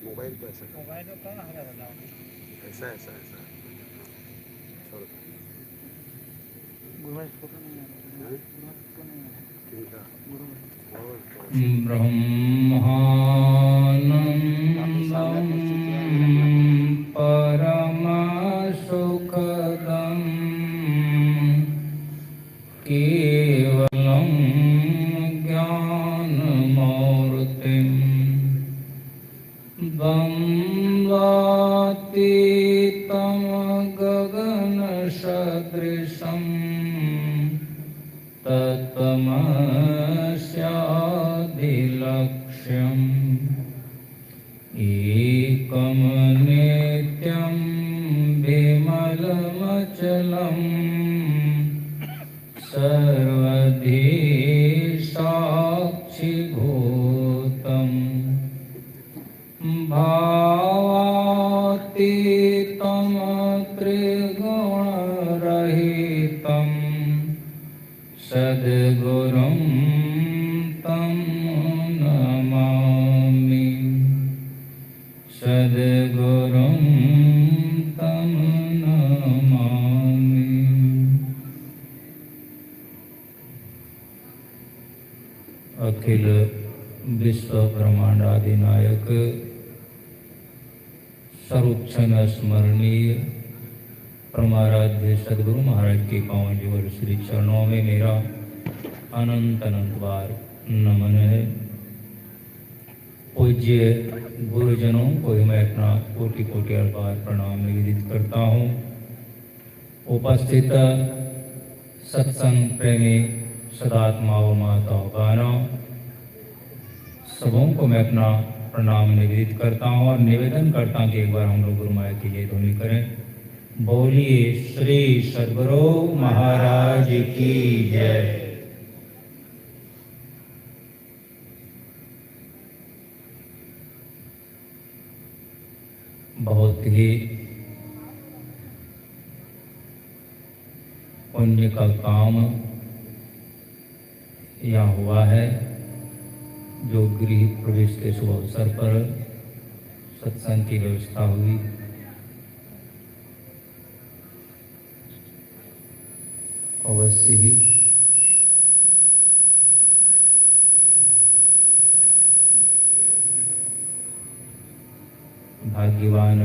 Mobile को ऐसा कर, मोबाइल को कहाँ हरा था? ऐसा ऐसा ऐसा छोड़ दो। गुरुवार फोटो नहीं आ रहा, हैं? गुरुवार फोटो नहीं आ रहा, किनका? गुरुवार और तो ऐसे वापस सामने कुर्सी पे आगे रखना पड़ेगा। परमसुखदं केवलं ज्ञानमूर्तिं द्वन्द्वातीतं गगनसदृशं तत्त्वमस्यादिलक्ष्यम् एकं नित्यं विमलमचलं सर्वधी साक्षिभूतं भावातीतं त्रिगुणरहितं सद्गुरुं तं नमामि। सद्गुरुं तं नमामि। अखिल विश्व ब्रह्मांडाधिनायक सर्वोच्चन स्मरणीय परमाराध्य सद्गुरु महाराज के पावन जीवन श्री चरणों में मेरा अनंत अनंत बार नमन है। पूज्य गुरुजनों को मैं अपना कोटि कोटि बार प्रणाम निवेदित करता हूँ। उपस्थित सत्संग प्रेमी सदात्माओं माताओं बहनों सबों को मैं अपना प्रणाम निवेदित करता हूँ और निवेदन करता हूँ कि एक बार हम लोग गुरु माया की जय ध्वनि करें। बोलिए श्री सद्गुरु महाराज की जय। बहुत ही पुण्य का काम यहाँ हुआ है, जो गृह प्रवेश के शुभ अवसर पर सत्संग की व्यवस्था हुई। अवश्य ही भाग्यवान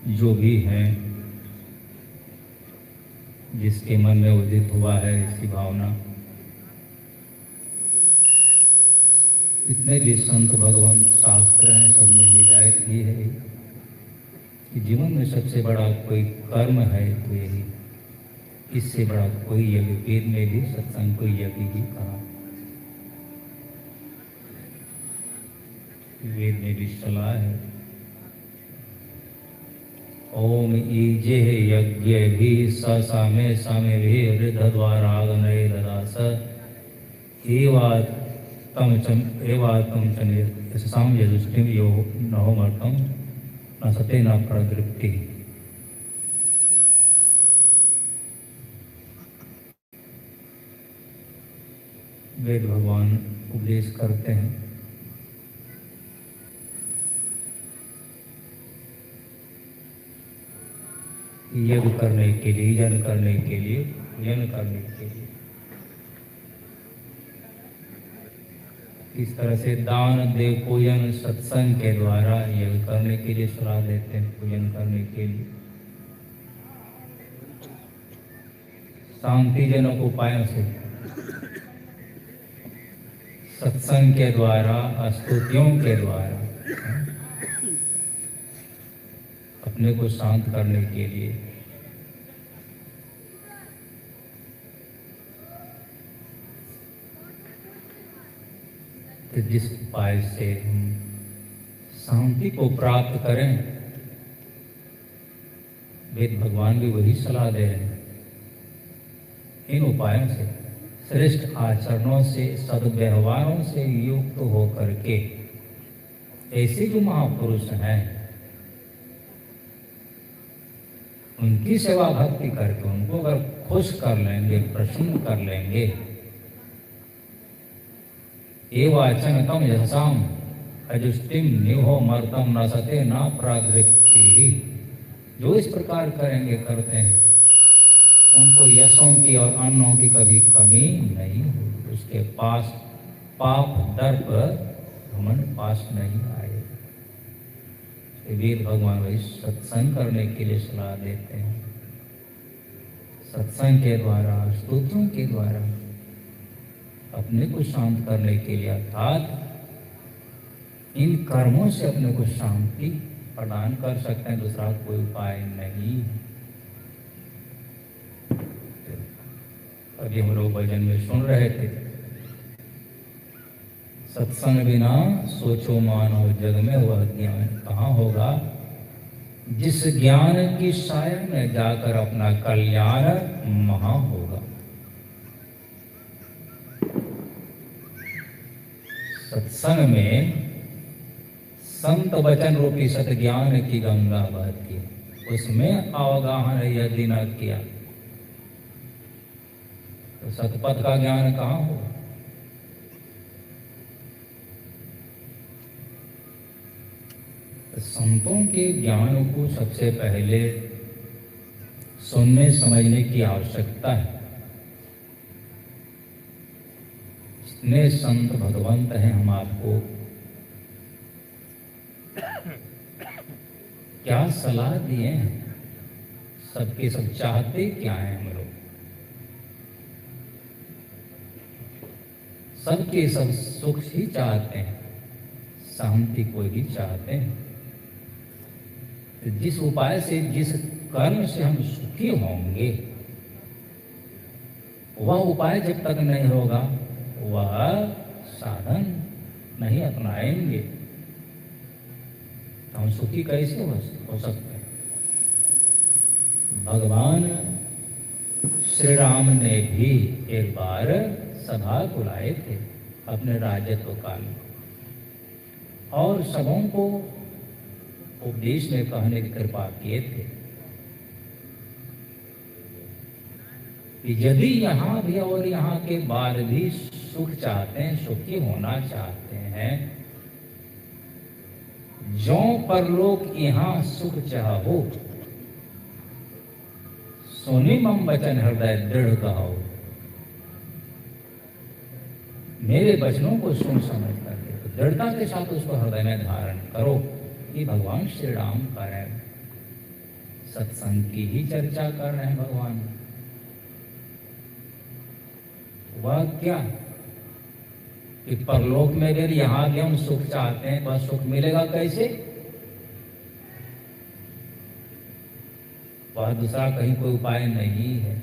जो भी हैं, जिसके मन में उदित हुआ है इसकी भावना। इतने भी संत भगवान शास्त्र हैं, सब में हिदायत ही है कि जीवन में सबसे बड़ा कोई कर्म है तो यही, इससे बड़ा कोई यज्ञ, वेद में भी सत्संग को यज्ञ ही कहा। वेद में भी सलाह है, ओम ईजे यज्ञ भी सामे सामे भी हृदद्वारागनय ददास एवातम चम साम यजुष्टिम यो नहोमर्तम न सते न प्रदृप्ति। वेद भगवान उपदेश करते हैं, यज्ञ करने के लिए, यज्ञ करने के लिए, यज्ञ करने के लिए। इस तरह से दान दे पूजन सत्संग के द्वारा यज्ञ करने के लिए सलाह देते हैं, पूजन करने के लिए। शांतिजनक उपायों से, सत्संग के द्वारा, स्तुतियों के द्वारा अपने को शांत करने के लिए। तो जिस उपाय से हम शांति को प्राप्त करें, वेद भगवान भी वही सलाह दे रहे हैं। इन उपायों से, श्रेष्ठ आचरणों से, सद्व्यवहारों से युक्त होकर के ऐसे जो महापुरुष हैं उनकी सेवा भक्ति करके उनको अगर खुश कर लेंगे, प्रसन्न कर लेंगे, ए वाचन तम यशाम अजुष्टिम निहो मर्तम न सते ना प्रागृति ही। जो इस प्रकार करेंगे करते हैं उनको यशों की और अन्नों की कभी कमी नहीं होगी। उसके पास पाप दर्प घमंड पास नहीं आए। वेद भगवान वही सत्संग करने के लिए सलाह देते हैं। सत्संग के द्वारा, स्तोत्रों के द्वारा अपने को शांत करने के लिए, अर्थात इन कर्मों से अपने को शांति प्रदान कर सकते हैं। दूसरा कोई उपाय नहीं। अभी हम लोग भजन में सुन रहे थे, सत्संग बिना सोचो मानो जग में वह ज्ञान कहाँ होगा। जिस ज्ञान की साया में जाकर अपना कल्याण महा होगा। सत्संग में संत वचन रूपी सत ज्ञान की गंगा बहती है। उसमें अवगाहन यदि न किया तो सतपथ का ज्ञान कहाँ होगा। संतों के ज्ञान को सबसे पहले सुनने समझने की आवश्यकता है। जितने संत भगवंत हैं, हम आपको क्या सलाह दिए हैं, सबके सब चाहते क्या हैं। हम लोग सबके सब सुख ही चाहते हैं, शांति को ही चाहते हैं। जिस उपाय से, जिस कर्म से हम सुखी होंगे, वह उपाय जब तक नहीं होगा वह साधन नहीं अपनाएंगे तो हम सुखी कैसे हो सकते हैं। भगवान श्री राम ने भी एक बार सभा बुलाए थे अपने राजत्व काल में, और सबों को उपदेश में कहने की कृपा किए थे कि यदि यहाँ भी और यहाँ के बाद भी सुख चाहते हैं, सुखी होना चाहते हैं, जो परलोक यहाँ सुख चाहो, सुनि मम वचन हृदय दृढ़ कहो। मेरे वचनों को सुन समझ करके तो दृढ़ता के साथ उसको हृदय में धारण करो। ये भगवान श्री राम कर रहे हैं, सत्संग की ही चर्चा कर रहे हैं भगवान। वह क्या कि परलोक में यदि यहाँ भी हम सुख चाहते हैं, वह सुख मिलेगा कैसे। वह दूसरा कहीं कोई उपाय नहीं है।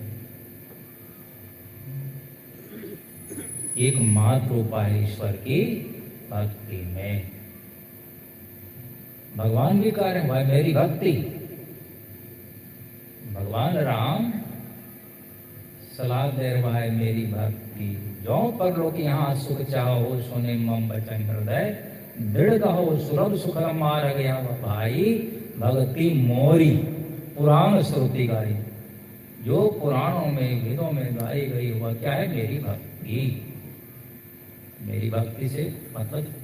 एकमात्र उपाय ईश्वर की भक्ति में। भगवान भी कह रहे हैं, भाई मेरी भक्ति। भगवान राम सलाह दे रहा है, मेरी भक्ति। जो परलोक यहाँ सुख चाहो, सुने मम वचन हृदय दृढ़ कहो। सुलभ सुख मार गया भाई, भक्ति मोरी पुराण श्रुति गाई। जो पुराणों में, वेदों में गाई गई वह क्या है, मेरी भक्ति। मेरी भक्ति से मतलब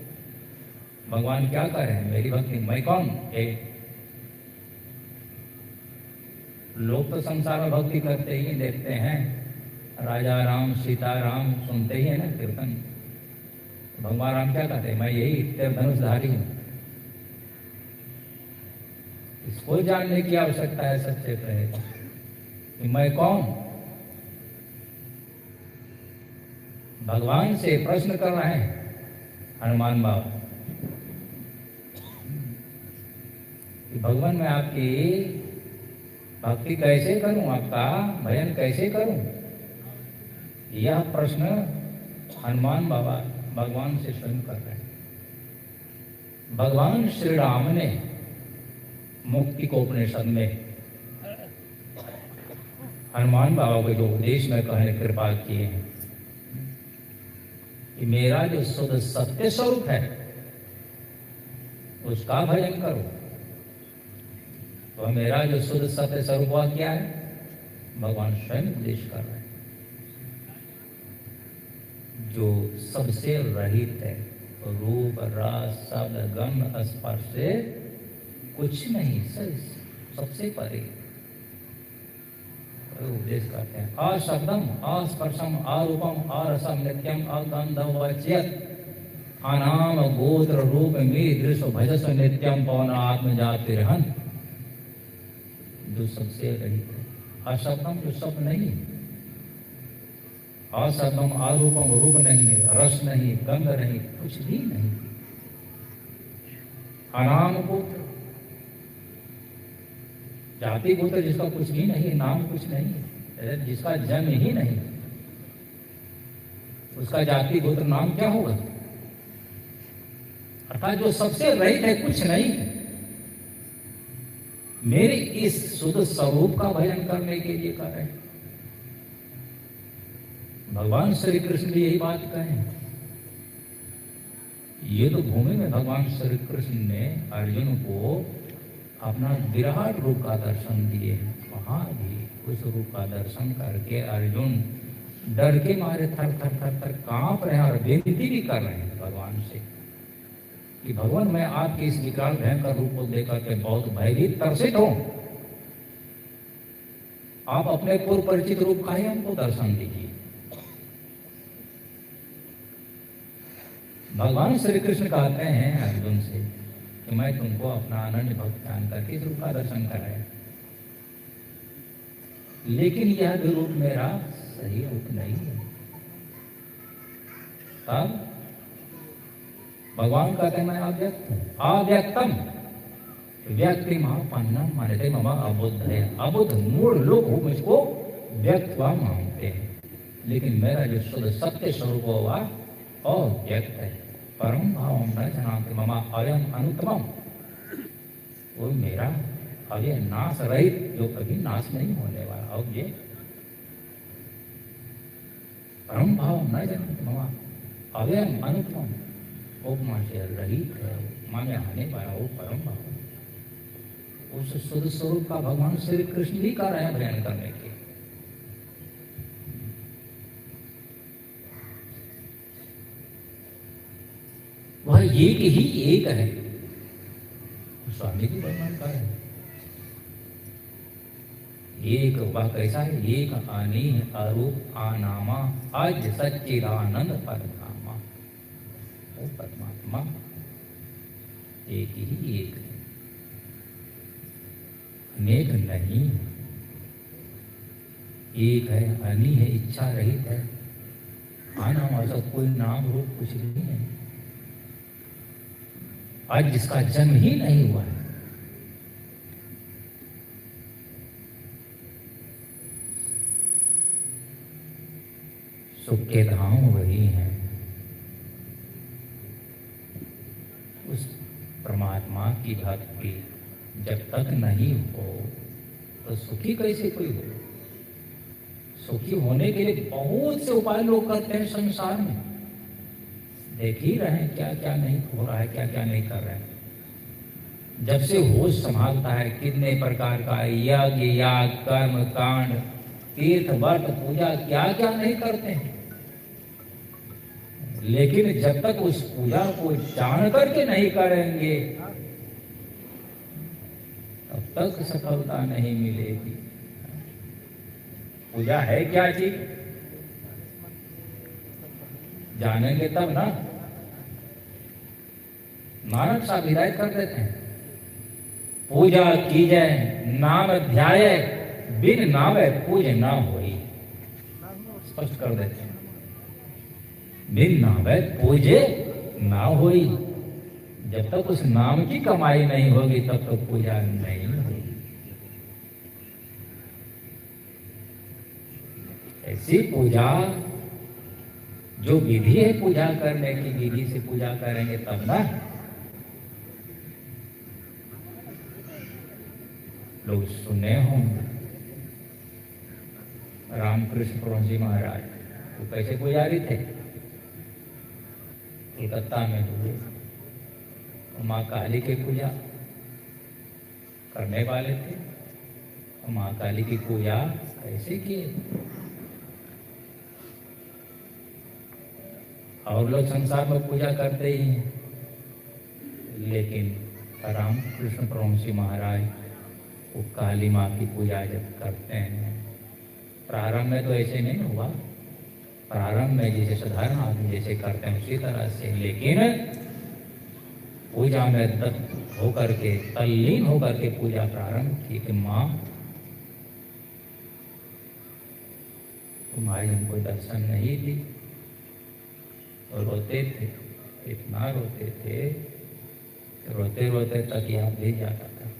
भगवान क्या कर रहे हैं, मेरी भक्ति। मैं कौन है। लोग तो संसार में भक्ति करते ही देखते हैं, राजा राम सीता राम सुनते ही है ना कीर्तन। भगवान राम क्या कहते हैं, मैं यही धनुषधारी हूं। इसको जानने की आवश्यकता है सच्चे कहे कि मैं कौन। भगवान से प्रश्न कर रहे हैं हनुमान बाबा कि भगवान मैं आपकी भक्ति कैसे करूं, आपका भजन कैसे करूं। यह प्रश्न हनुमान बाबा भगवान से स्वयं कर रहे हैं। भगवान श्री राम ने मुक्ति को उपनिषद में हनुमान बाबा को जो उपदेश में कहने कृपा किए हैं कि मेरा जो शुद्ध सत्य स्वरूप है उसका भजन करो। तो मेरा जो शुद्ध सत्य स्वरूप वह क्या है, भगवान स्वयं उपदेश कर रहे हैं। जो सबसे रहित है, रूप रस शब्द गंध स्पर्श से कुछ नहीं, सबसे परे उपदेश करते हैं। अशब्दम अस्पर्शम अरूपम अरसम नित्यम अगंधवच्यत अनाम गोत्र रूप में दृश्य भजस्व नित्यम पवन आत्मजाति रहन, जो सबसे रहित है। अशब्दम जो शब्द नहीं, अशब्दम अरूपम रूप नहीं, रस नहीं, गंध नहीं, कुछ भी नहीं। अनाम गोत्र जाति गोत्र जिसका कुछ भी नहीं, नाम कुछ नहीं, जिसका जन्म ही नहीं, उसका जाति गोत्र नाम क्या होगा? अर्थात जो सबसे रहित है, कुछ नहीं है। मेरे इस शुद्ध स्वरूप का भजन करने के लिए कर रहे हैं। भगवान श्री कृष्ण भी यही बात कहे। ये तो भूमि में भगवान श्री कृष्ण ने अर्जुन को अपना विराट रूप का दर्शन दिए। वहां भी उस रूप का दर्शन करके अर्जुन डर के मारे थर थर थर थर कांप रहे हैं और विनती भी कर रहे हैं भगवान से कि भगवान मैं आपके इस विकराल भयंकर रूप को देखकर के बहुत भयभीत त्रसित हूं, आप अपने पूर्व परिचित रूप का ही हमको दर्शन दीजिए। भगवान श्री कृष्ण कहते हैं अर्जुन से कि मैं तुमको अपना अनन्य भक्त जान करके इस रूप का दर्शन कराया, लेकिन यह भी रूप मेरा सही रूप नहीं है। तब भगवान कहते हैं मैं अव्यक्त हूं, अव्यक्तम व्यक्ति महापन्नम मानते मम अबुद्ध है। अबुद्ध मूढ़ लोग मुझको व्यक्त हुआ मानते हैं, लेकिन मेरा जो शुद्ध सत्य स्वरूप हुआ अव्यक्त है। परम भाव न जानते मम अयम अनुत्तमम, वो मेरा अव्यय नाश रहित, जो कभी नाश नहीं होने वाला अव्यय। परम भाव न जानते मम अव्ययम अनुत्तमम, उपमा से रहित है, उपमा में आने वाला वो परम भाव। उस शुद्ध स्वरूप का भगवान श्री कृष्ण भी कर रहे हैं भजन करने के। वह एक ही एक है, स्वामी जी वर्णन कर रहे हैं। एक वह कैसा है? एक अनीह अरूप अनामा अज सच्चिदानंद परधामा। वो परमात्मा एक ही एक है, अनेक नहीं। एक है, अनी है, इच्छा रहित है। अनामा ऐसा कोई नाम रूप कुछ नहीं है। आज जिसका जन्म ही नहीं हुआ है, सुख के धाम वही हैं। उस परमात्मा की भक्ति जब तक नहीं हो तो सुखी कैसे कोई हो? सुखी होने के लिए बहुत से उपाय लोग करते हैं संसार में। देख ही रहे हैं क्या क्या नहीं हो रहा है, क्या क्या नहीं कर रहे हैं। जब से होश संभालता है कितने प्रकार का यज्ञ याग कर्म कांड तीर्थ व्रत पूजा क्या क्या नहीं करते हैं, लेकिन जब तक उस पूजा को जान करके नहीं करेंगे तब तक सफलता नहीं मिलेगी। पूजा है क्या चीज जानेंगे तब ना। मानव सा विदायत कर देते हैं, पूजा की जाए नाम ध्याय बिन नावे पूज ना होई, स्पष्ट कर देते हैं। बिन नावे पूजे ना होई, जब तक उस नाम की कमाई नहीं होगी तब तक पूजा नहीं होगी। ऐसी पूजा जो विधि है पूजा करने की, विधि से पूजा करेंगे तब ना। लोग सुने होंगे रामकृष्ण परमहंस जी महाराज वो कैसे पुजारी थे, कलकत्ता में हुए, माँ काली की पूजा करने वाले थे। माँ काली की पूजा कैसे किए? और लोग संसार में पूजा करते ही हैं, लेकिन रामकृष्ण परमहंस महाराज वो काली माँ की पूजा जब करते हैं, प्रारंभ में तो ऐसे नहीं हुआ, प्रारंभ में जैसे साधारण आदमी जैसे करते हैं उसी तरह से, लेकिन पूजा में दत्त होकर के तल्लीन होकर के पूजा प्रारंभ की कि माँ तुम्हारी हमको दर्शन नहीं दी, और रोते थे, इतना रोते थे, रोते रोते तक याद भी जाता था।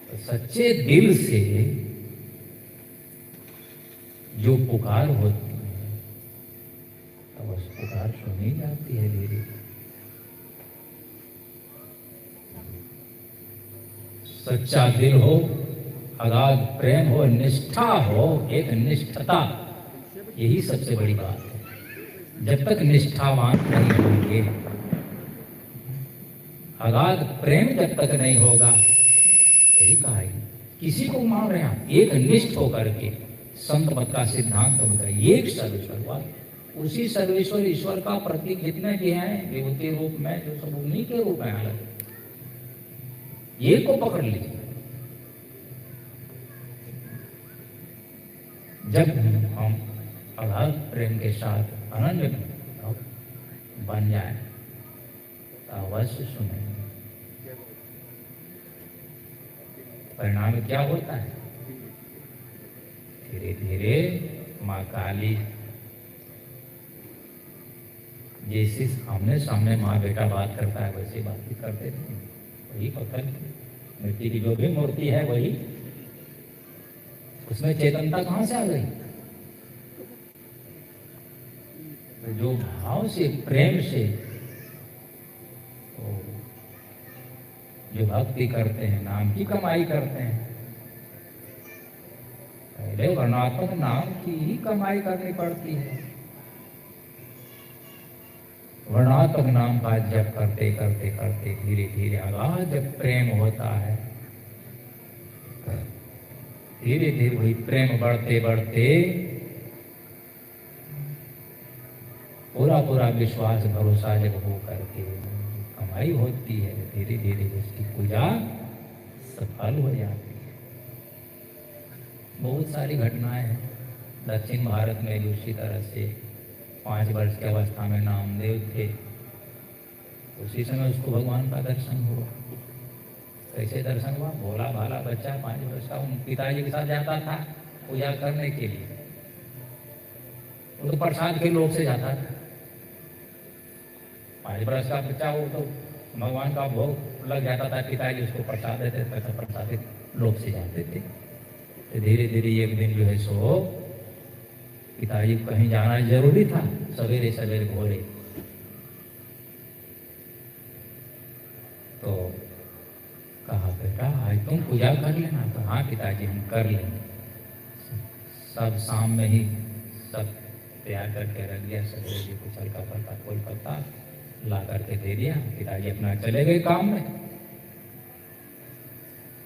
तो सच्चे दिल से जो पुकार होती है तब उस पुकार सुनी जाती है धीरे। सच्चा दिल हो, अगाध प्रेम हो, निष्ठा हो, एक निष्ठता, यही सबसे बड़ी बात है। जब तक निष्ठावान नहीं होंगे, अगाध प्रेम जब तक नहीं होगा, वही कहा है किसी को मान रहे हैं एक निष्ठ होकर के, संत मत का सिद्धांत होता है एक सर्वेश्वर, उसी सर्वेश्वर ईश्वर का प्रतीक जितने भी हैं विभूति रूप में, जो सब उन्हीं के रूप में अलग, ये को पकड़ लीजिए। जब हम अगाध प्रेम के साथ अनन्य बन जाए तो अवश्य सुनेंगे। परिणाम क्या होता है? धीरे धीरे माँ काली जैसे आमने सामने माँ बेटा बात करता है वैसे बात भी करते थे, वही पत्थर मिट्टी की जो भी मूर्ति है वही, उसमें चेतनता कहाँ से आ गई? तो जो भाव से प्रेम से जो भक्ति करते हैं, नाम की कमाई करते हैं, पहले वर्णात्मक नाम की ही कमाई करनी पड़ती है। वर्णात्मक नाम का जप करते करते करते धीरे धीरे अगाध जब प्रेम होता है, धीरे धीरे वही प्रेम बढ़ते बढ़ते पूरा पूरा विश्वास भरोसा जब हो करके कमाई होती है, धीरे धीरे उसकी पूजा सफल हो जाती है। बहुत सारी घटनाएं हैं दक्षिण भारत में भी उसी तरह से। 5 वर्ष की अवस्था में नामदेव थे, उसी समय उसको भगवान का दर्शन हुआ। कैसे दर्शन हुआ? भोला भाला बच्चा 5 वर्ष का, उन पिताजी के साथ जाता था पूजा करने के लिए, वो तो प्रसाद के लोग से जाता था। 5 वर्ष का बच्चा, वो तो भगवान का भोग लग जाता था, पिताजी उसको प्रसाद देते थे, तो प्रसाद लोग से जाते थे। तो धीरे धीरे एक दिन जो है सो पिताजी को कहीं जाना जरूरी था, सवेरे सवेरे भोरे, तो कहा बेटा आज तुम पूजा कर लेना। तो हाँ पिताजी हम कर लेंगे। सब शाम में ही सब तैयार करके रख दिया, सवेरे जी कुछ हल्का फल्का कोई पत्ता ला करके दे दिया। पिताजी अपना चले गए काम में,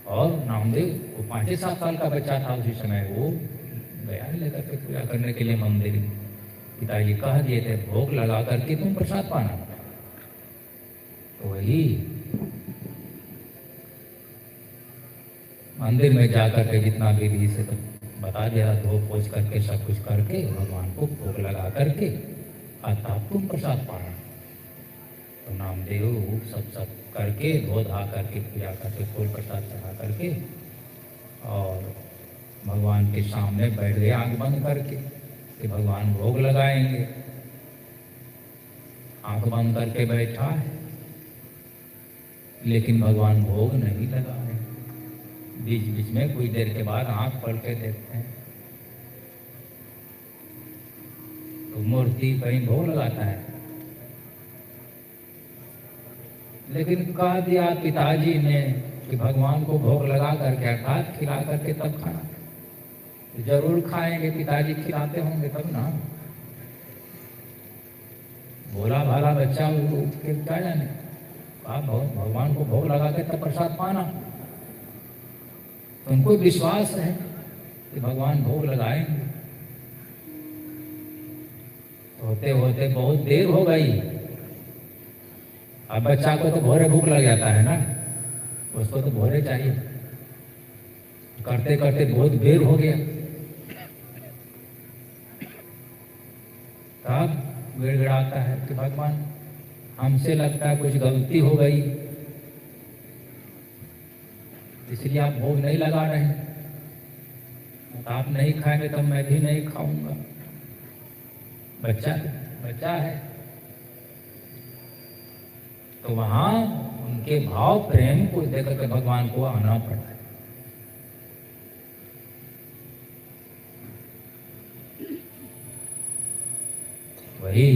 और नामदेव वो 5-7 साल का बच्चा था उसी समय, वो गया लेकर के पूजा करने के लिए मंदिर। पिताजी कह दिए थे भोग लगा करके तुम प्रसाद पाना। तो वही मंदिर में जाकर के जितना विधि से तो बता दिया, धो पोछ करके सब कुछ करके भगवान को भोग लगा करके तब तुम प्रसाद पाना। तो नामदेव सब करके धो धा करके पूजा करके फूल प्रसाद चढ़ा करके और भगवान के सामने बैठ गए आंख बंद करके कि भगवान भोग लगाएंगे। आंख बंद करके बैठा है, लेकिन भगवान भोग नहीं लगा रहे। बीच बीच में कुछ देर के बाद आंख पढ़ के देखते हैं तो मूर्ति कहीं भोग लगाता है, लेकिन कह दिया पिताजी ने कि भगवान को भोग लगा करके अर्थात खिला करके तब खाना। जरूर खाएंगे, पिताजी खिलाते होंगे तब ना। भोला भाला बच्चा उठ के क्या जाने, आप भगवान को भोग लगा के तब प्रसाद पाना। तो उनको विश्वास है कि भगवान भोग लगाएंगे। होते होते बहुत देर हो गई। अब बच्चा को तो भोरे भूख लग जाता है ना, उसको तो भोरे चाहिए। करते करते बहुत देर हो गया, तब गिड़गिड़ाता है कि भगवान हमसे लगता है कुछ गलती हो गई, इसलिए आप भोग नहीं लगा रहे। आप नहीं खाएंगे तो मैं भी नहीं खाऊंगा। बच्चा है। तो वहां उनके भाव प्रेम को देकर के भगवान को आना पड़ा है। वही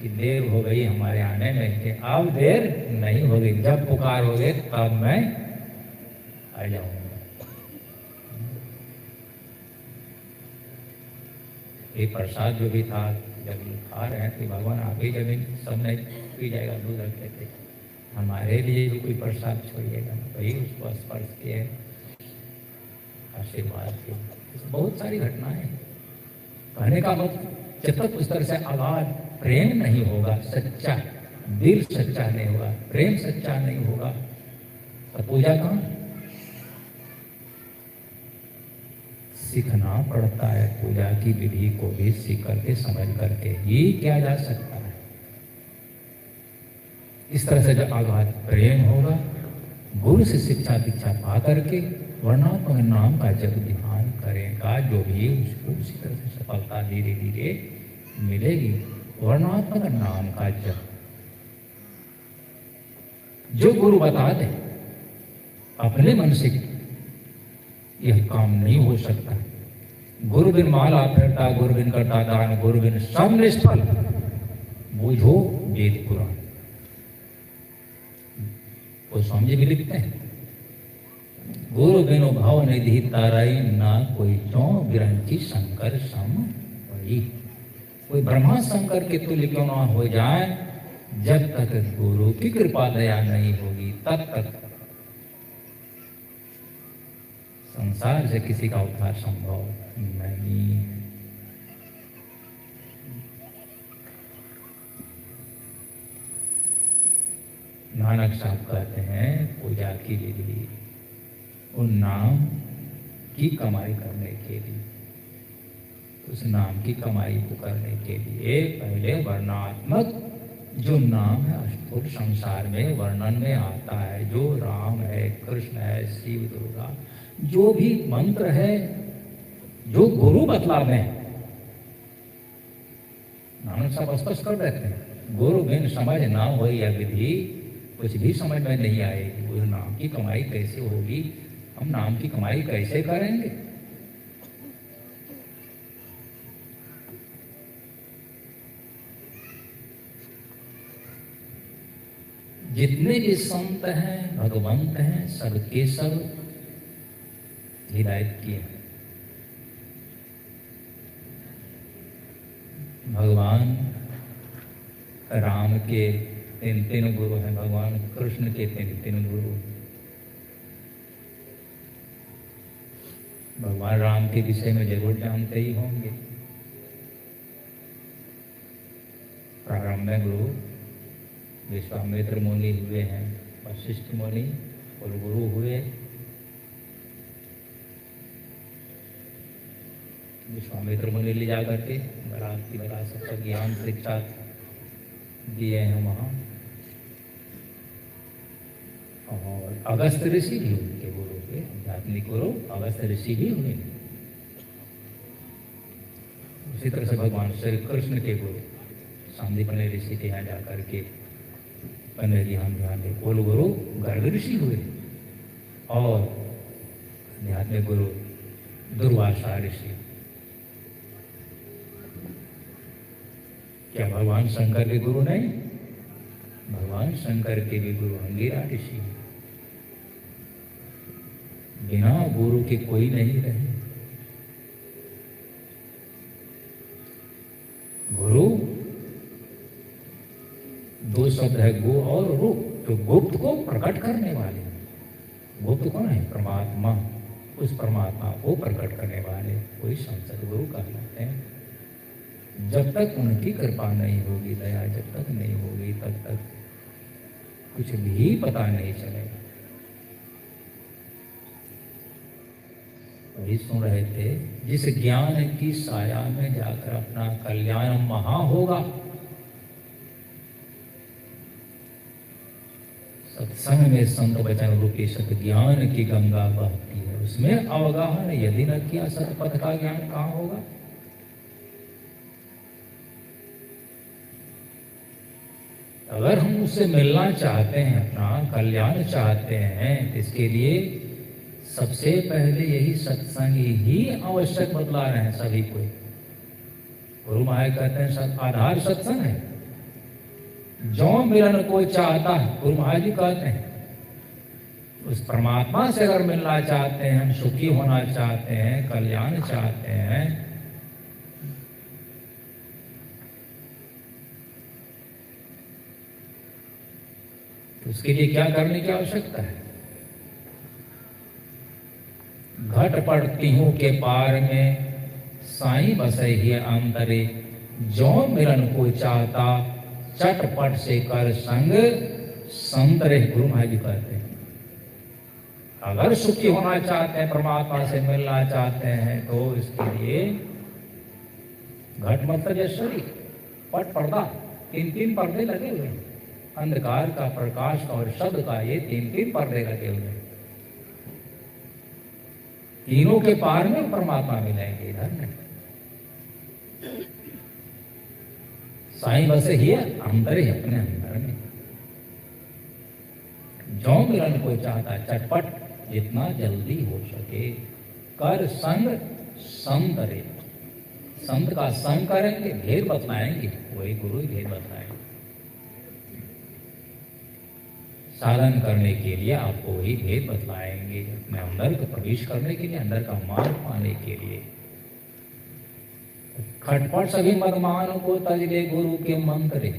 कि देर हो गई हमारे आने में, कि अब देर नहीं होगी, जब पुकारोगे तब मैं आ जाऊंगा। ये प्रसाद जो भी था, जब खा रहे थे भगवान आप ही जमीन सब नहीं पी जाएगा, दूध रखते थे, हमारे लिए भी कोई प्रसाद छोड़िएगा। वही उसको स्पर्श किए, आशीर्वाद किए। बहुत सारी घटनाएं। कहने का मतलब जब तक उस तरह से अगाध प्रेम नहीं होगा, सच्चा दिल सच्चा नहीं होगा, प्रेम सच्चा नहीं होगा, तो पूजा कहाँ? सीखना पड़ता है। पूजा की विधि को भी सीख करके समझ करके ही किया जा सकता है। इस तरह से जब अगाध प्रेम होगा, गुरु से शिक्षा दीक्षा पा करके वर्णात्मक नाम का जब ध्यान करेगा जो भी, उसको उसी तरह से सफलता धीरे धीरे मिलेगी। वर्णात्मक नाम का जप जो गुरु बता दे, अपने मन से यह काम नहीं हो सकता। गुरु बिन माला फिरता, गुरु बिन करता दान, गुरु बिन सब निष्फल, बूझो वेद पुराण। वो स्वामी जी भी लिखते हैं, गुरु बिनु भाव निधि ताराई, ना कोई चौ विरंची शंकर सम वही। कोई ब्रह्मा शंकर के तुल्य क्यों ना हो जाए, जब तक गुरु की कृपा दया नहीं होगी तब तक संसार से किसी का उद्धार संभव नहीं। नानक साहब कहते हैं पूजा की विधि उन नाम की कमाई करने के लिए, उस नाम की कमाई को करने के लिए पहले वर्णात्मक जो नाम है अष्टपुर संसार में वर्णन में आता है, जो राम है, कृष्ण है, शिव, दुर्गा, जो भी मंत्र है, जो गुरु बतलावे, नानक साहब स्पष्ट कर देते हैं, गुरु बिन समझ ना हो यह विधि, कुछ भी समझ में नहीं आएगी। उस नाम की कमाई कैसे होगी, हम नाम की कमाई कैसे करेंगे? जितने भी संत हैं, भगवंत हैं, सबके सब हिदायत किए। भगवान राम के तीन गुरु हैं, भगवान कृष्ण के तीन गुरु। भगवान राम के विषय में जरूर जानते ही होंगे। प्रारंभ में गुरु विश्वामित्र मुनि हुए हैं, वशिष्ठ मुनि और गुरु हुए। विश्वामित्र मुनि ले जा करके बड़ा सबसे ज्ञान शिक्षा दिए हैं वहाँ। और अगस्त ऋषि भी उनके गुरु थे, आध्यात्मिक गुरु अगस्त ऋषि भी हुए। उसी तरह से भगवान श्री कृष्ण के गुरु सांदीपनि ऋषि के यहाँ जाकर के 15 ध्यान के कुल गुरु गर्ग ऋषि हुए और आध्यात्मिक गुरु दुर्वासा ऋषि। क्या भगवान शंकर के गुरु नहीं? भगवान शंकर के भी गुरु अंगिरा ऋषि। बिना गुरु के कोई नहीं रहे। गुरु दो शब्द है, गो और रू, तो गुप्त को प्रकट करने वाले। गुप्त कौन है? परमात्मा। उस परमात्मा को प्रकट करने वाले कोई संसद गुरु कहलाते हैं। जब तक उनकी कृपा नहीं होगी, दया जब तक नहीं होगी, तब तक कुछ भी पता नहीं चलेगा। वही सुन रहे थे, जिस ज्ञान की साया में जाकर अपना कल्याण महा होगा, सत्संग में संत वचन रूपी सत ज्ञान की गंगा बहती है, उसमें अवगाहन यदि न किया सतपथ का ज्ञान कहां होगा। अगर हम उससे मिलना चाहते हैं, अपना कल्याण चाहते हैं, तो इसके लिए सबसे पहले यही सत्संग ही आवश्यक बतला रहे हैं सभी को। गुरु महाराज कहते हैं आधार सत्संग है, जो मिलन कोई चाहता है, गुरु महाराज जी कहते हैं, उस परमात्मा से अगर मिलना चाहते हैं, हम सुखी होना चाहते हैं, कल्याण चाहते हैं, तो उसके लिए क्या करने की आवश्यकता है। घट पड़ती हूं के पार में साईं बसे ही अंतरे, जो मिलन को चाहता चटपट से कर संग संतरे। गुरु महाराज जी कहते हैं अगर सुखी होना चाहते हैं, परमात्मा से मिलना चाहते हैं, तो इसके लिए घट मतलब ये शरीर, पट पर्दा, 3 पर्दे लगे हुए हैं, अंधकार का, प्रकाश का और शब्द का, ये 3 पर्दे लगे हुए हैं। तीनों के पार में परमात्मा मिलेंगे, इधर नहीं। साईं बसे ही अंदर ही, अपने अंदर में। जो मिलन को चाहता चटपट, जितना जल्दी हो सके, कर संग संत रे। संत का संग करेंगे, भेद बतलाएंगे, वही गुरु ही भेद बतलाएंगे। साधन करने के लिए आपको वही भेद बतलाएंगे, अपने अंदर को प्रवेश करने के लिए, अंदर का मार्ग पाने के लिए। खटपट सभी मदमान को तजले गुरु के मंत्र,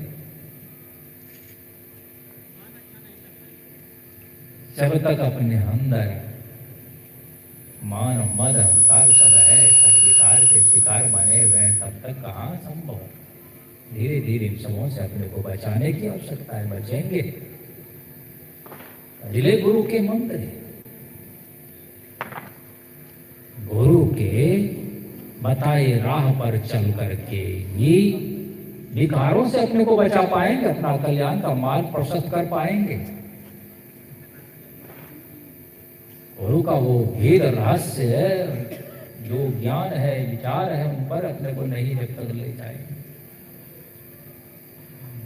जब तक अपने अंदर मान मद अहंकार सब है, खट विकार के शिकार बने हुए हैं, तब तक कहाँ संभव। धीरे धीरे इन सबों से अपने को बचाने की आवश्यकता है, बचेंगे। जिले गुरु के मंत्र, गुरु के बताए राह पर चल करके ही विकारों से अपने को बचा पाएंगे, अपना कल्याण का मार्ग प्रशस्त कर पाएंगे। गुरु का वो भेद रहस्य है, जो ज्ञान है, विचार है, उन पर अपने को नहीं जब तक ले जाएंगे,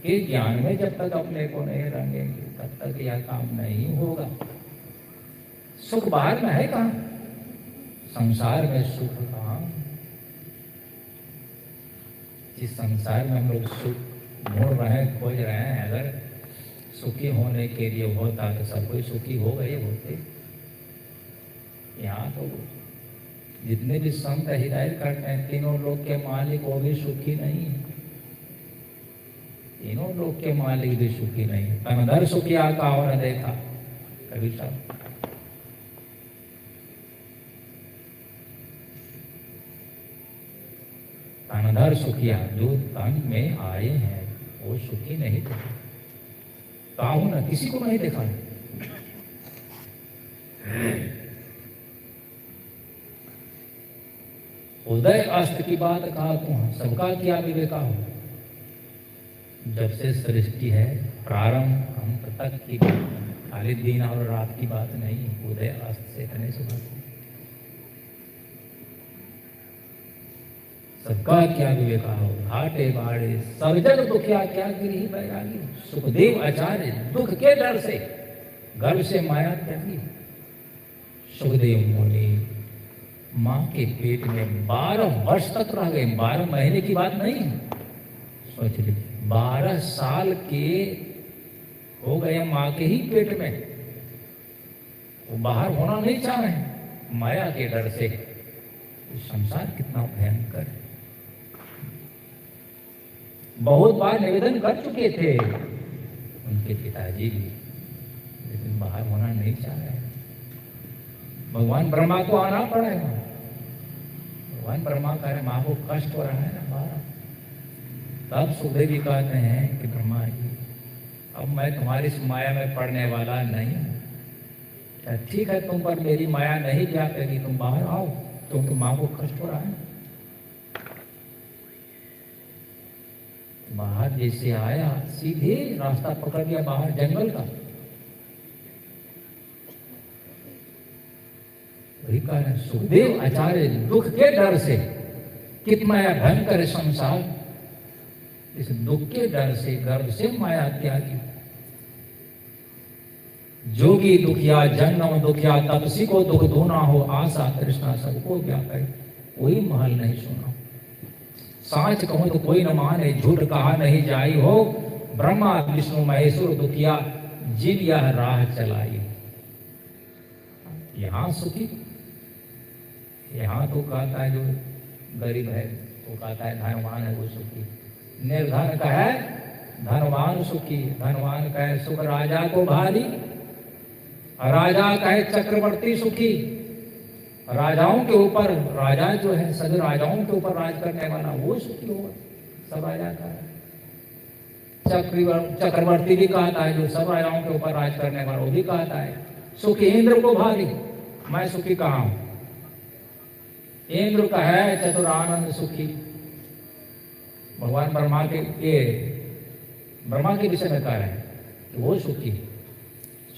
के ज्ञान में जब तक अपने को नहीं रंगेंगे, तब तक यह काम नहीं होगा। सुख बाहर में है कहां, संसार में सुख कहां। जिस संसार में हम लोग सुख ढूंढ रहे हैं, खोज रहे हैं, अगर सुखी होने के लिए होता तो सब कोई सुखी हो गए होते। यहाँ तो जितने भी संत हिदायत करते हैं, तीनों लोग के मालिक वो भी सुखी नहीं है, तीनों लोग के मालिक भी सुखी नहीं है। तनधर सुखिया का और देखा कभी सब, तनधर सुखिया जो तन में आए हैं वो सुखी नहीं थे। काहू ना किसी को नहीं देखा। उदय अस्त की बात कहा तो सबका क्या विवेका हो। जब से सृष्टि है, प्रारंभ अंत तक की बात, खाली दिन और रात की बात नहीं, उदय अस्त से करने से बात। सबका क्या विवेका हो। घाटे बाड़े सब जग दुखिया, क्या गिरी बैरागी। सुखदेव आचार्य दुख के डर से गर्भ से माया त्यागी। सुखदेव मुनि माँ के पेट में 12 वर्ष तक रह गए। 12 महीने की बात नहीं, सोच लीजिए 12 साल के हो गए माँ के ही पेट में। वो बाहर होना नहीं चाह रहे माया के डर से। संसार कितना भयंकर है। बहुत बार निवेदन कर चुके थे उनके पिताजी भी, लेकिन बाहर होना नहीं चाह रहे। भगवान ब्रह्मा को आना पड़ा है। भगवान ब्रह्मा कह रहे माँ को कष्ट हो रहा है ना बाहर, तब सुखदेव जी कहते हैं कि ब्रह्मा जी, अब मैं तुम्हारी इस माया में पड़ने वाला नहीं हूं। ठीक है, तुम पर मेरी माया नहीं जा करेगी, तुम बाहर आओ, क्योंकि माँ को कष्ट हो रहा है। बाहर जैसे आया, सीधे रास्ता पकड़ लिया बाहर जंगल का। वही कह रहे सुखदेव आचार्य, दुख के डर से, कितना भयंकर संसार, इस दुख के डर से, गर्भ से माया त्यागी। जोगी दुखिया जन्म दुखिया, तपसी को दुख धोना हो, आशा तृष्णा सबको व्यापे, कोई महल नहीं सुना। साच कहूं तो कोई न माने, झूठ कहा नहीं जाई हो, ब्रह्मा विष्णु महेश्वर दुखिया, जिन यह राह चलाई। यहां सुखी, यहां तो कहता है जो गरीब है वो कहता है धनवान है वो सुखी, निर्धन का है धनवान सुखी, धनवान का है सुख राजा को भारी, राजा का है चक्रवर्ती सुखी। राजाओं के ऊपर, राजा जो है सभी राजाओं के ऊपर राज करने वाला वो सुखी होगा, सब राजा का है। चक्रवर्ती भी कहता है जो सब राजाओं के ऊपर राज करने वाला, वो भी कहता है सुखी इंद्र को भारी, मैं सुखी कहाँ हूं। इंद्र का है चतुरानंद सुखी। भगवान ब्रह्मा के विषय में कह रहे हैं कि वो सुखी।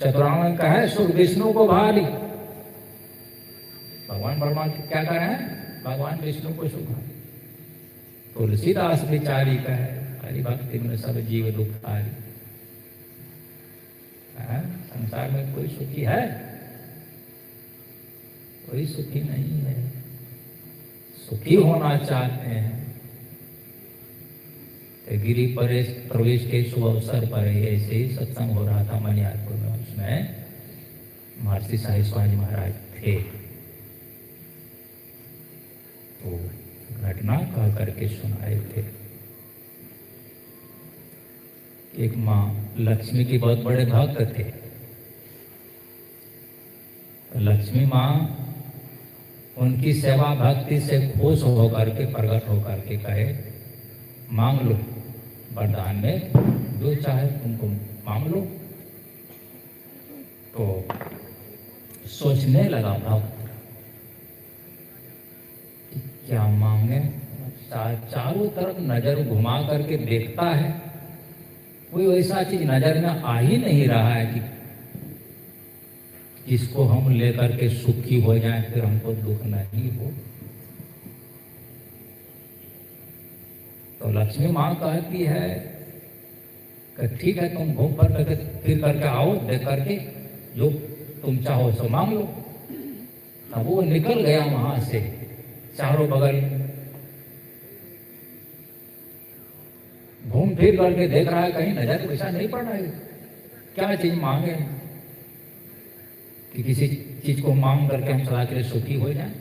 चतुरानंद का है सुख विष्णु को भारी। भगवान ब्रह्मा क्या कह रहे हैं, भगवान विष्णु को सुख। तुलसीदास बिचारी का है, हरि भक्ति में सब जीव दुखारी। संसार में कोई सुखी है? कोई सुखी नहीं है। सुखी होना चाहते हैं तो गिरी प्रवेश के शुभ अवसर पर ऐसे ही सत्संग हो रहा था मनियारपुर में, उसमें महर्षि साई स्वामी महाराज थे। तो घटना कह करके सुनाए थे। एक माँ लक्ष्मी की बहुत बड़े भक्त थे। लक्ष्मी माँ उनकी सेवा भक्ति से खुश होकर के, प्रकट होकर के कहे मांग लो, वरदान में जो चाहे तुमको मांग लो। तो सोचने लगा भक्त कि क्या मांगे। चारों तरफ नजर घुमा करके देखता है, कोई ऐसा चीज नजर में आ ही नहीं रहा है कि जिसको हम लेकर के सुखी हो जाए, फिर हमको दुख नहीं हो। तो लक्ष्मी माँ कहती है कि ठीक है, तुम घूम फिर करके आओ, देख करके जो तुम चाहो सो मांग लो। अब वो निकल गया वहां से, चारों बगल घूम फिर करके देख रहा है, कहीं नजर पैसा नहीं पड़ रहा है, क्या चीज मांगे कि किसी चीज को मांग करके हम सदा के लिए सुखी हो जाए।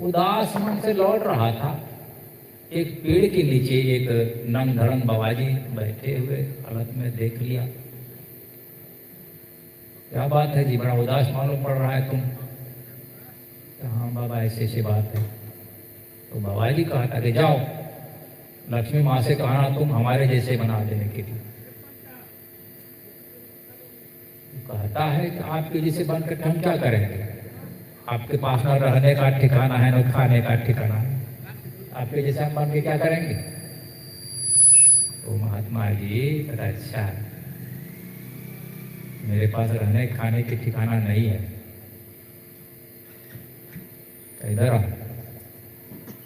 उदास मन से लौट रहा था, एक पेड़ के नीचे एक नंग धड़ंग बाबाजी बैठे हुए हालत में देख लिया। क्या बात है जी, बड़ा उदास मालूम पड़ रहा है तुम। तो हाँ बाबा, ऐसे ऐसी बात है। तो बाबाजी कहा था कि जाओ लक्ष्मी माँ से कहना तुम हमारे जैसे बना देने के लिए। कहता है कि आपके जैसे बनकर हम क्या करेंगे, आपके पास न रहने का ठिकाना है न खाने का ठिकाना है, आपके जैसे हम बन के क्या करेंगे। तो महात्मा जी कहता अच्छा, मेरे पास रहने खाने के ठिकाना नहीं है, इधर आओ।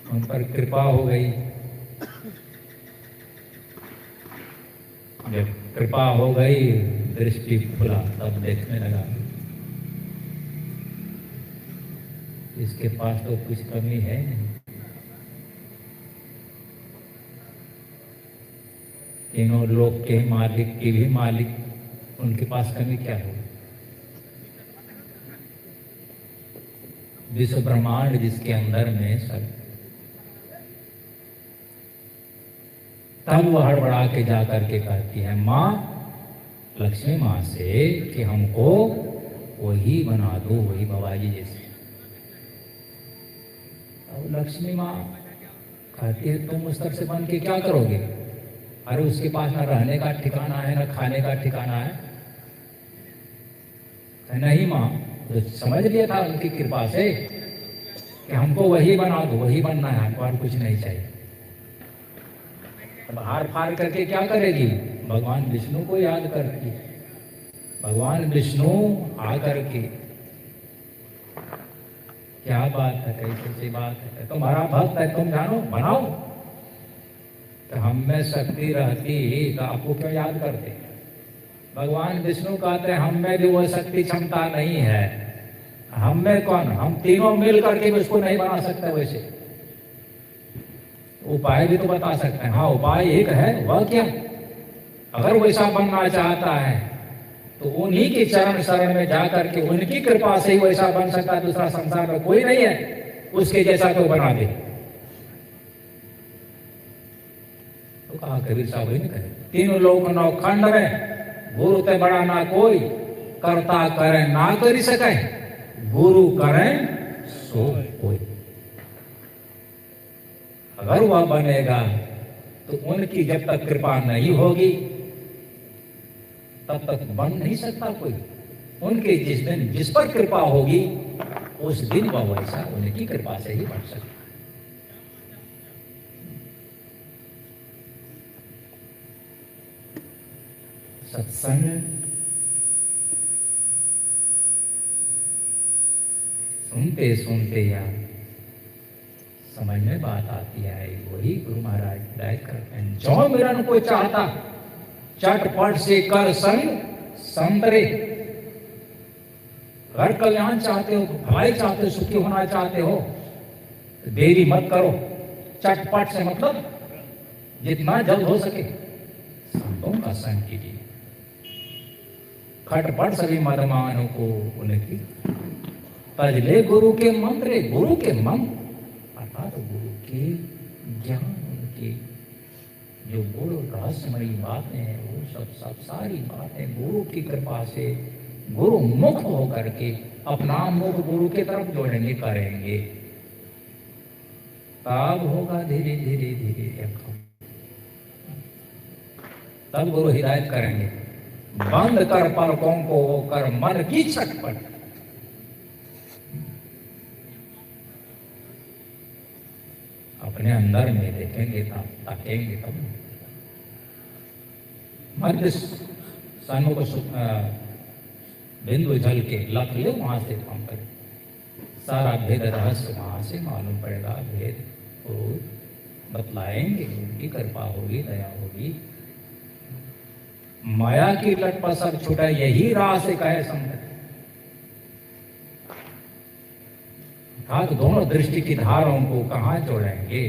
उन पर कृपा हो गई। जब कृपा हो गई, दृष्टि खुला, तब देखने लगा इसके पास तो कुछ कमी है नहीं। तीनों लोक के मालिक की भी मालिक, उनके पास कमी क्या हो। विश्व ब्रह्मांड जिसके अंदर में सब, तब वह हड़बड़ा के जा करके कहती है माँ, लक्ष्मी माँ से कि हमको वही बना दो, वही बाबाजी जैसे। अब लक्ष्मी माँ कहती है तुम उस तरफ से बन के क्या करोगे? अरे उसके पास ना रहने का ठिकाना है ना खाने का ठिकाना है। नहीं माँ, तो समझ लिया था उनकी कृपा से कि हमको वही बना दो, वही बनना है, हमको और कुछ नहीं चाहिए। अब हार फार करके क्या करेगी? भगवान विष्णु को याद करती। भगवान विष्णु आकर के क्या बात है, कैसी बात है, तुम्हारा भक्त है, तुम जानो बनाओ। तो हम में शक्ति रहती तो आपको क्यों याद करते? भगवान विष्णु कहते हैं हम में भी वो शक्ति क्षमता नहीं है। हम में कौन, हम तीनों मिल करके भी उसको नहीं बना सकते। वैसे उपाय भी तो बता सकते हैं। हाँ, उपाय एक है, वह क्या? अगर वैसा बनना चाहता है तो उन्हीं के चरण शरण में जाकर के उनकी कृपा से ही वैसा बन सकता है। दूसरा संसार में कोई नहीं है उसके जैसा कोई बना दे। तो कहा कबीर साहब ही नहीं कहे, तीनों लोक नौ खंड में गुरु ते बड़ा ना कोई, करता करे ना करी सके, गुरु करे सो कोई। अगर वह बनेगा तो उनकी जब तक कृपा नहीं होगी तब तक बन नहीं सकता कोई। उनके जिस दिन जिस पर कृपा होगी उस दिन वह वैसा उनकी कृपा से ही बन सकता। सत्संग सुनते सुनते यार समझ में बात आती है, वही गुरु महाराज हिदायत करते हैं। जो मिलन को चाहता चटपट से कर संग संतरे। घर कल्याण चाहते हो, भलाई चाहते हो, सुखी होना चाहते हो तो देरी मत करो। चटपट से मतलब जितना जल्द हो सके संतों का संग कीजिए। खटपट सभी मदमानों को उनकी तजले गुरु के मंत्र, गुरु के मंत्र अर्थात गुरु के ज्ञान, उनके जो गुरु रहस्यमयी बातें हैं वो सब सारी बातें गुरु की कृपा से गुरु मुख होकर के अपना मुख गुरु की तरफ जोड़ेंगे, करेंगे, तब होगा धीरे धीरे धीरे। तब गुरु हिदायत करेंगे, बंद कर पलकों को कर मन की छटपट। अपने अंदर में देखेंगे तब, ताकेंगे तब। मध्य सन्मुख बिंदु जल के लख ले, वहां से काम करे। सारा भेद रहस्य वहां से मालूम पड़ेगा। भेद को बतलाएंगे, उनकी कृपा होगी, दया होगी। माया की लट पर सब छूटा, यही राह से कहे संगत। हाथ दोनों दृष्टि की धारों को कहाँ जोड़ेंगे?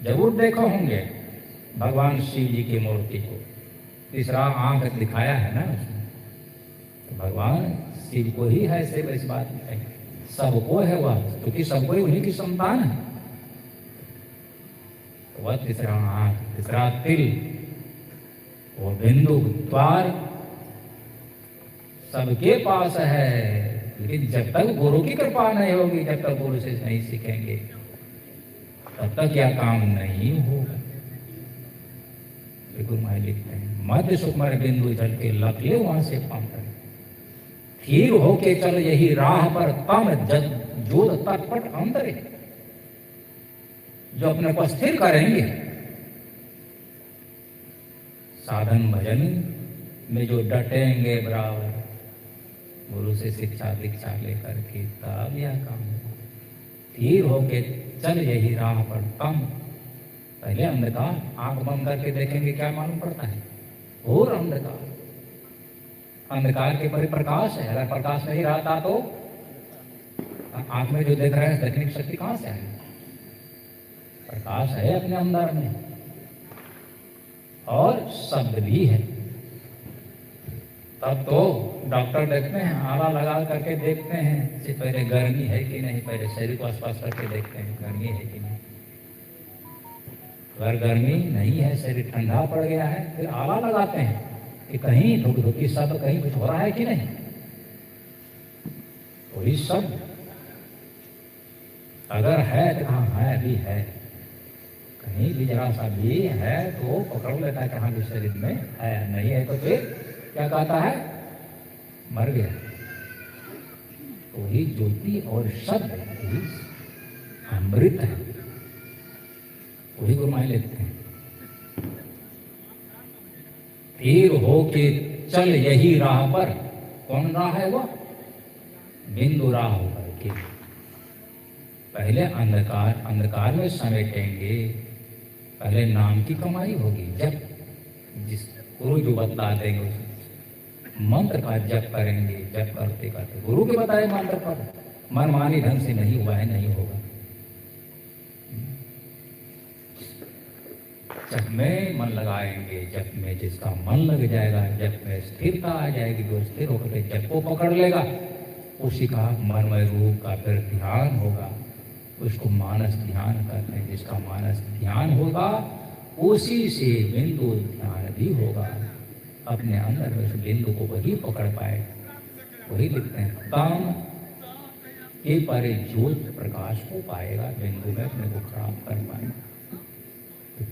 जरूर देखो होंगे भगवान शिव जी की मूर्ति को, तीसरा आंख दिखाया है ना उसमें। तो भगवान शिव को ही है सिर्फ इस बात में, सबको है वह, क्योंकि सबको ही उन्हीं की संतान है। तो वह तीसरा आंख, तीसरा तिल, वो बिंदु द्वार सबके पास है। लेकिन जब तक गुरु की कृपा नहीं होगी, जब तक गुरु से नहीं सीखेंगे, तब तक यह काम नहीं होगा। गुरु महाराज लिखते हैं, मध्य सुकुमार बिंदु जल के लकले वहां से काम करें, स्थिर होके चल यही राह पर तम जोध तटपट अंतरे। जो अपने को स्थिर करेंगे, साधन भजन में जो डटेंगे बराबर गुरु से शिक्षा दीक्षा लेकर के, तब यह काम होगा। स्थिर होके चल यही राह पर तम। पहले अंधकार, आंख बंद करके देखेंगे क्या मालूम पड़ता है? और अंधकार, अंधकार के परिप्रकाश है। अगर प्रकाश नहीं रहता तो आंख में जो देख रहे हैं देखने की शक्ति कहां से आएगी? प्रकाश है अपने अंदर में, और शब्द भी है। तब तो डॉक्टर देखते हैं, आला लगा करके देखते हैं कि पहले गर्मी है कि नहीं, पहले शरीर को स्पर्श करके देखते हैं गर्मी है कि नहीं। अगर गर्मी नहीं है, शरीर ठंडा पड़ गया है, फिर आला लगाते हैं कि कहीं धुक धुकी शब्द कहीं कुछ हो रहा है कि नहीं। कोई शब्द अगर है तो हाँ है भी है, कहीं भी जरा सा भी है तो पकड़ लेता है कहाँ भी शरीर में है, नहीं है तो फिर क्या कहता है, मर गया। तो ही ज्योति और शब्द ही अमृत है, वही गुरमाए लेते हैं। तीर होके चल यही राह पर, कौन राह है वो, बिंदु राह होकर के पहले अंधकार में समेटेंगे, पहले नाम की कमाई होगी। जब जिस गुरु जो बतला देंगे मंत्र का जप करेंगे, जप करते करते गुरु के बताए मंत्र पर मनमानी ढंग से नहीं हुआ है, नहीं होगा। जप में मन लगाएंगे, जप में जिसका मन लग जाएगा, जप में स्थिरता आ जाएगी, जो स्थिर होकर जप को पकड़ लेगा, उसी का मनमय रूप का फिर ध्यान होगा। उसको मानस ध्यान कहते हैं। जिसका मानस ध्यान होगा उसी से बिंदु ध्यान भी होगा। अपने अंदर में उस बिंदु को वही पकड़ पाए, वही लिखते हैं काम के परे ज्योत प्रकाश को पाएगा, बिंदु में अपने को खराब कर पाएगा।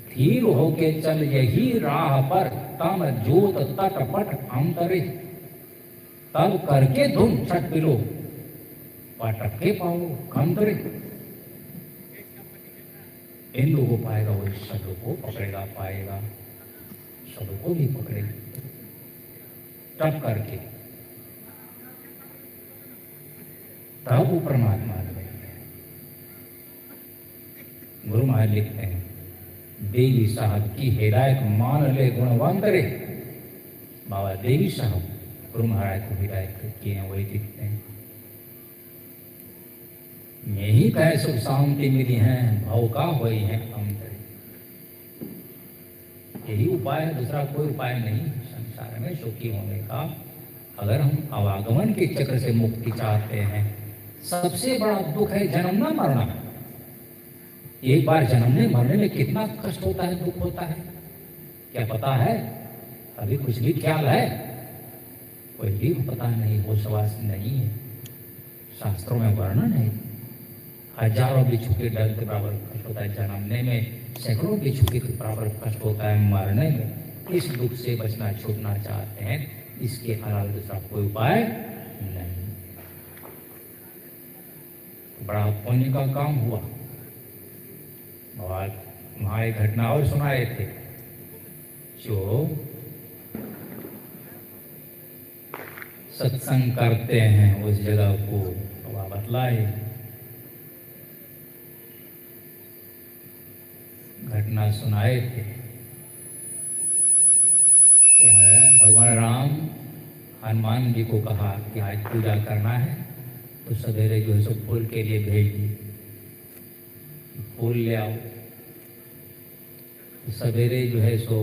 धीर होके चल यही राह पर, तम ज्योत तटपट अंतरे, तब करके धुन छट पिलो, पटक के पाओ अंतरे। बिंदु को पाएगा वो शब्द को पकड़ेगा, पाएगा शब्द को भी पकड़ेगा, तब करके तब वो परमात्मा बनेगा। गुरु महाराज लिखते हैं देवी साहब की हिदायत मान ले गुणवंतरे। बाबा देवी साहब गुरु महाराज को हिदायत किए हैं, वही लिखते हैं यही कहे सुख शांति मिली है, भाव का हुई है अंतरे। यही उपाय है, दूसरा कोई उपाय नहीं संसार में सुखी होने का। अगर हम आवागमन के चक्र से मुक्ति चाहते हैं, सबसे बड़ा दुख है जन्मना मरना। एक बार जन्मने मरने में कितना कष्ट होता है, दुख होता है, क्या पता है? अभी कुछ भी ख्याल है? कोई भी पता नहीं, होशवास नहीं है। शास्त्रों में वर्णन है, हजारों बिच्छू के डर के बराबर कष्ट होता है जन्मने में, सैकड़ों बिच्छू के बराबर कष्ट होता है मरने में। इस दुख से बचना छूटना चाहते हैं, इसके अलावा दूसरा कोई उपाय नहीं। बड़ा पुण्य का काम हुआ। और वहां एक घटना और सुनाए थे, जो सत्संग करते हैं उस जगह को बतलाए। घटना सुनाए थे, भगवान राम हनुमान जी को कहा कि आज पूजा करना है, तो सवेरे जो है सो फूल के लिए भेज दी, फूल ले आओ। तो सवेरे जो है सो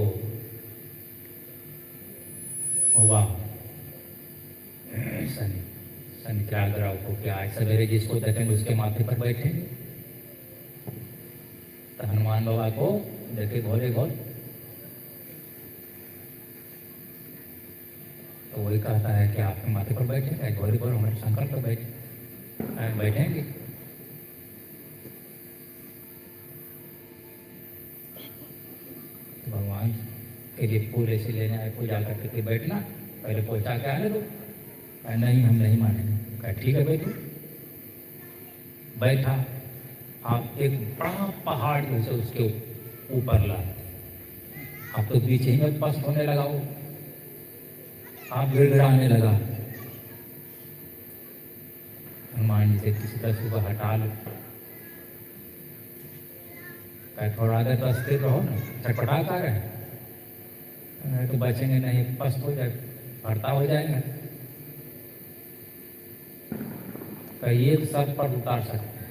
हुआ शनि त्यागराव को कि आज सवेरे जिसको देखेंगे उसके माथे पर बैठेंगे। तो हनुमान बाबा को देखे घोड़े घोड़, तो वही कहता है कि आपके माथे पर बैठेंगे, घोड़े पर हमारे शंकर पर बैठेंगे। तो भगवान के लिए फूल ऐसे लेने आए, पूजा करके बैठना, पहले पहुंचा के आने दो। नहीं हम नहीं मानेंगे। कहा ठीक है बैठो। बैठा, आप एक बड़ा पहाड़ जैसे उसके ऊपर लाए, आप तो बीच ही में पस्त होने लगा, वो आप गिड़गिड़ाने लगा। हनुमान जी से किसी तरह से हटा लो, थोड़ा देर तो स्थिर रहो ना, छटपटा कर रहे तो बचेंगे नहीं, पस्त हो जाए, भरता हो जाएगा। ये सब पर उतार सकते,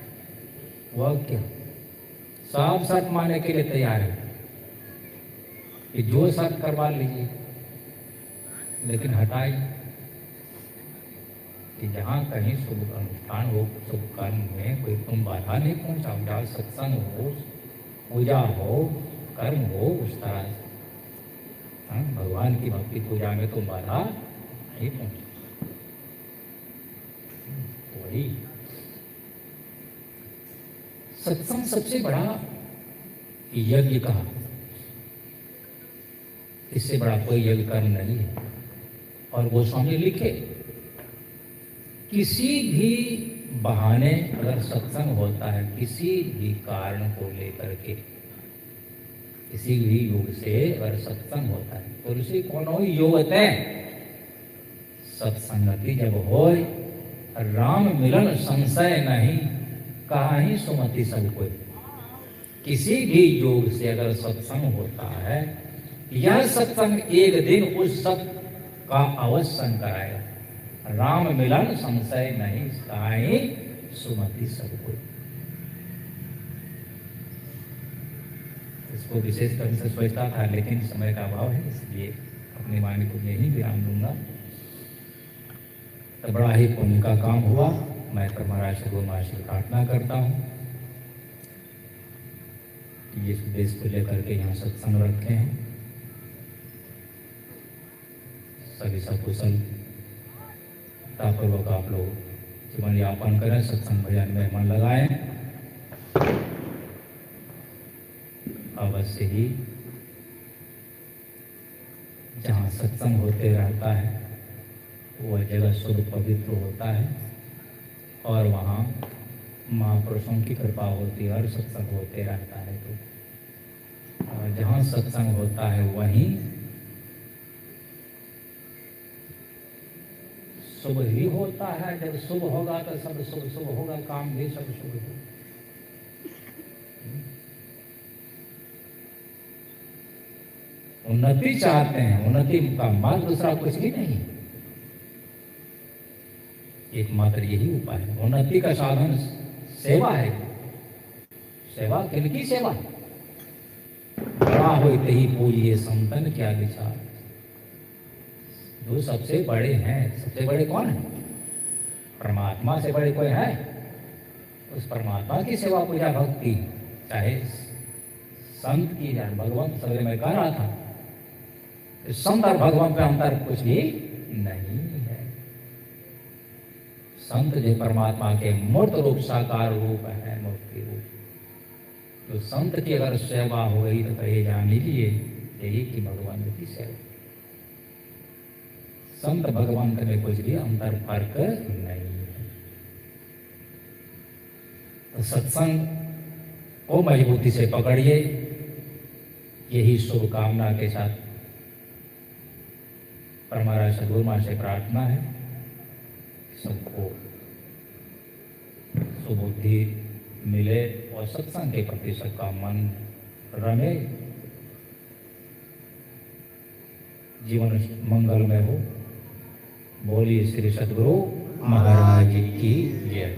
वह क्या सब सत मानने के लिए तैयार है कि जो सत करवा लीजिए, लेकिन हटाई कि जहाँ कहीं शुभ अनुष्ठान हो, शुभ कर्म में कोई तुम बाधा नहीं पहुंचाओ। जहाँ सत्संग हो, पूजा हो, कर्म हो, उस तरह से भगवान की भक्ति पूजा में तुम बाधा नहीं पहुंचाओ। सत्संग सबसे बड़ा यज्ञ कहा, इससे बड़ा कोई यज्ञ कर्म नहीं है। और गोस्वामी लिखे, किसी भी बहाने अगर सत्संग होता है, किसी भी कारण को लेकर के, किसी भी योग से अगर सत्संग होता है तो ऋषि कोनो योग सत्संगति जब होय, राम मिलन संशय नहीं, कहा ही सुमति सब कोई। किसी भी योग से अगर सत्संग होता है, यह सत्संग एक दिन उस सब का अवश्य कराएगा। राम मिलन संशय नहीं, कहा ही सुमति सब कोई। इसको विशेष ढंग से सोचता था, लेकिन समय का अभाव है, इसलिए अपनी वाणी को यही विराम दूंगा। तो बड़ा ही पुण्य का काम हुआ। मैं महाराज से गोमाश की प्रार्थना करता हूँ कि इस उद्देश्य को लेकर के यहाँ सत्संग रखे हैं। सभी सकुशल पूर्वक आप लोग जीवन यापन करें, सत्संग भजन में मन लगाएं। अवश्य ही जहाँ सत्संग होते रहता है वह जगह शुद्ध पवित्र होता है और वहाँ महापुरुषों की कृपा होती है और सत्संग होते रहता है। तो और जहाँ सत्संग होता है वहीं शुभ ही होता है। जब शुभ होगा तो सब शुभ शुभ होगा, काम भी सब शुभ होगा। उन्नति चाहते हैं, उन्नति का मार्ग दूसरा कुछ भी नहीं, एकमात्र यही उपाय है। उन्नति का साधन सेवा है। सेवा किनकी सेवा? बड़ा होते ही पूजिए संतन क्या विचार। जो सबसे बड़े हैं, सबसे बड़े कौन है? परमात्मा से बड़े कोई है? उस परमात्मा की सेवा पूजा भक्ति, चाहे संत की जाए। भगवान सवेरे में कह रहा था, संत और भगवान का अंतर कुछ भी नहीं है। संत जो परमात्मा के मूर्त रूप, साकार रूप है, मूर्ति रूप। तो संत की अगर सेवा हो गई तो कहे जान लीजिए यही कि भगवान की सेवा। संत भगवंत में कुछ भी अंतर फर्क नहीं है। तो सत्संग को मजबूती से पकड़िए, यही शुभकामना के साथ परमाराज सद्गुरु मां से प्रार्थना है सबको सुबुद्धि मिले और सत्संग के प्रति सबका मन रमे, जीवन मंगलमय हो। बोलिए श्री सद्गुरु महाराज की जय।